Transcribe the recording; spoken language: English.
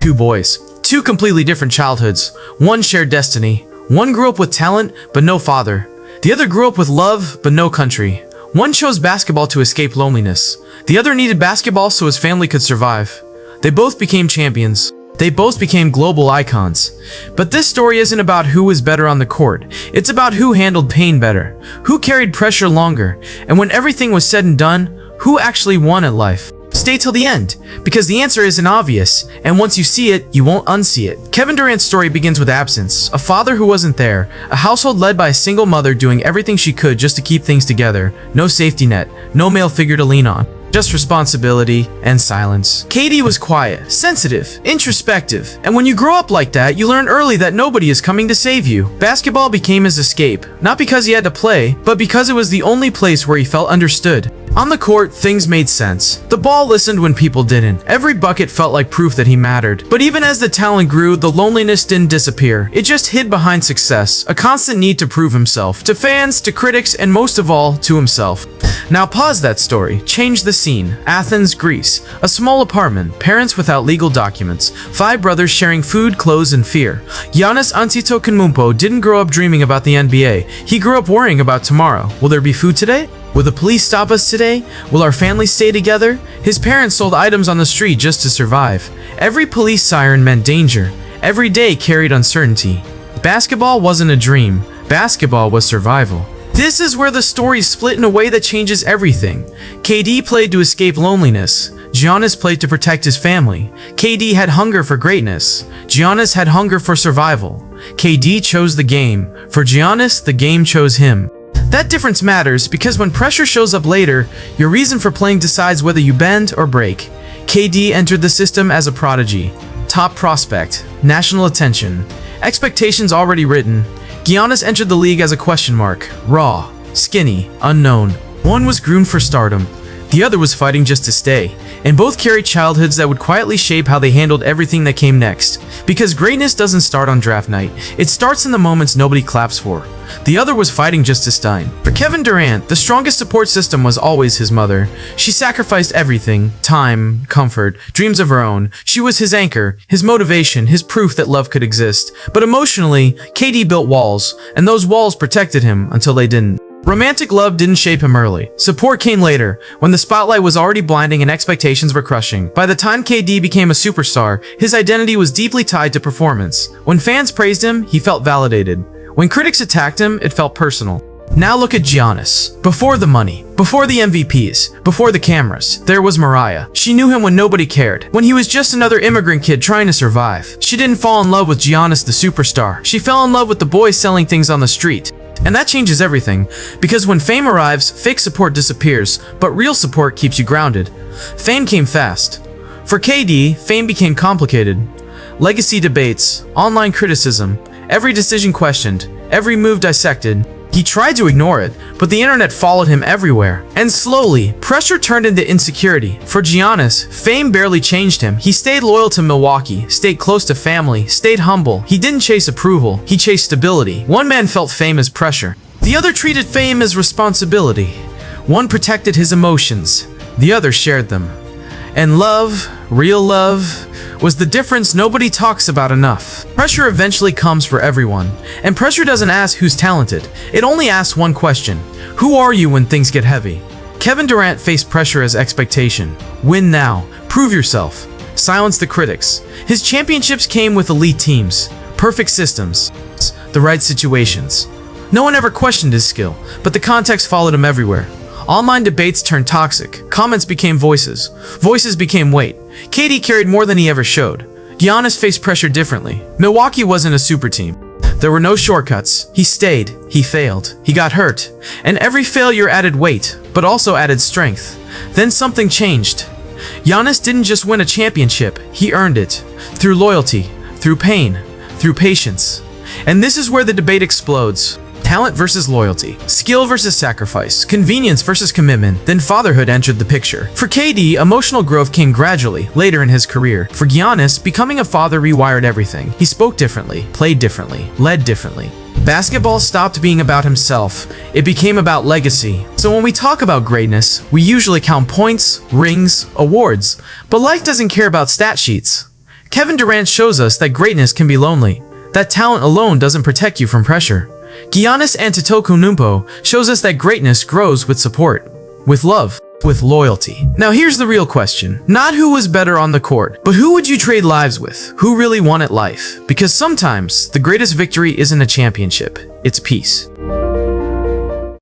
Two boys, two completely different childhoods. One shared destiny. One grew up with talent, but no father. The other grew up with love, but no country. One chose basketball to escape loneliness. The other needed basketball so his family could survive. They both became champions. They both became global icons. But this story isn't about who was better on the court. It's about who handled pain better, who carried pressure longer, and when everything was said and done, who actually won at life. Stay till the end, because the answer isn't obvious, and once you see it, you won't unsee it. Kevin Durant's story begins with absence, a father who wasn't there, a household led by a single mother doing everything she could just to keep things together, no safety net, no male figure to lean on. Just responsibility and silence. KD was quiet, sensitive, introspective, and when you grow up like that, you learn early that nobody is coming to save you. Basketball became his escape, not because he had to play, but because it was the only place where he felt understood. On the court, things made sense. The ball listened when people didn't. Every bucket felt like proof that he mattered. But even as the talent grew, the loneliness didn't disappear. It just hid behind success, a constant need to prove himself, to fans, to critics, and most of all, to himself. Now pause that story. Change the scene. Athens, Greece. A small apartment, parents without legal documents, 5 brothers sharing food, clothes, and fear. Giannis Antetokounmpo didn't grow up dreaming about the NBA. He grew up worrying about tomorrow. Will there be food today? Will the police stop us today? Will our family stay together? His parents sold items on the street just to survive. Every police siren meant danger. Every day carried uncertainty. Basketball wasn't a dream. Basketball was survival. This is where the story split in a way that changes everything. KD played to escape loneliness. Giannis played to protect his family. KD had hunger for greatness. Giannis had hunger for survival. KD chose the game. For Giannis, the game chose him. That difference matters because when pressure shows up later, your reason for playing decides whether you bend or break. KD entered the system as a prodigy. Top prospect. National attention. Expectations already written. Giannis entered the league as a question mark. Raw. Skinny. Unknown. One was groomed for stardom. The other was fighting just to stay. And both carried childhoods that would quietly shape how they handled everything that came next. Because greatness doesn't start on draft night. It starts in the moments nobody claps for. The other was fighting just to shine. For Kevin Durant, the strongest support system was always his mother. She sacrificed everything, time, comfort, dreams of her own. She was his anchor, his motivation, his proof that love could exist. But emotionally, KD built walls, and those walls protected him until they didn't. Romantic love didn't shape him early. Support came later, when the spotlight was already blinding and expectations were crushing. By the time KD became a superstar, his identity was deeply tied to performance. When fans praised him, he felt validated. When critics attacked him, it felt personal. Now look at Giannis. Before the money, before the MVPs, before the cameras, there was Mariah. She knew him when nobody cared, when he was just another immigrant kid trying to survive. She didn't fall in love with Giannis the superstar. She fell in love with the boy selling things on the street. And that changes everything, because when fame arrives, fake support disappears, but real support keeps you grounded. Fame came fast. For KD, fame became complicated. Legacy debates, online criticism, every decision questioned, every move dissected. He tried to ignore it, but the internet followed him everywhere. And slowly, pressure turned into insecurity. For Giannis, fame barely changed him. He stayed loyal to Milwaukee, stayed close to family, stayed humble. He didn't chase approval, he chased stability. One man felt fame as pressure. The other treated fame as responsibility. One protected his emotions, the other shared them. And love, real love, was the difference nobody talks about enough. Pressure eventually comes for everyone, and pressure doesn't ask who's talented. It only asks one question: who are you when things get heavy? Kevin Durant faced pressure as expectation. Win now, prove yourself, silence the critics. His championships came with elite teams, perfect systems, the right situations. No one ever questioned his skill, but the context followed him everywhere. Online debates turned toxic. Comments became voices. Voices became weight. KD carried more than he ever showed. Giannis faced pressure differently. Milwaukee wasn't a super team. There were no shortcuts. He stayed. He failed. He got hurt. And every failure added weight, but also added strength. Then something changed. Giannis didn't just win a championship. He earned it. Through loyalty, through pain, through patience. And this is where the debate explodes. Talent versus loyalty, skill versus sacrifice, convenience versus commitment. Then fatherhood entered the picture. For KD, emotional growth came gradually, later in his career. For Giannis, becoming a father rewired everything. He spoke differently, played differently, led differently. Basketball stopped being about himself. It became about legacy. So when we talk about greatness, we usually count points, rings, awards. But life doesn't care about stat sheets. Kevin Durant shows us that greatness can be lonely, that talent alone doesn't protect you from pressure. Giannis Antetokounmpo shows us that greatness grows with support, with love, with loyalty. Now here's the real question. Not who was better on the court, but who would you trade lives with? Who really wanted life? Because sometimes the greatest victory isn't a championship, it's peace.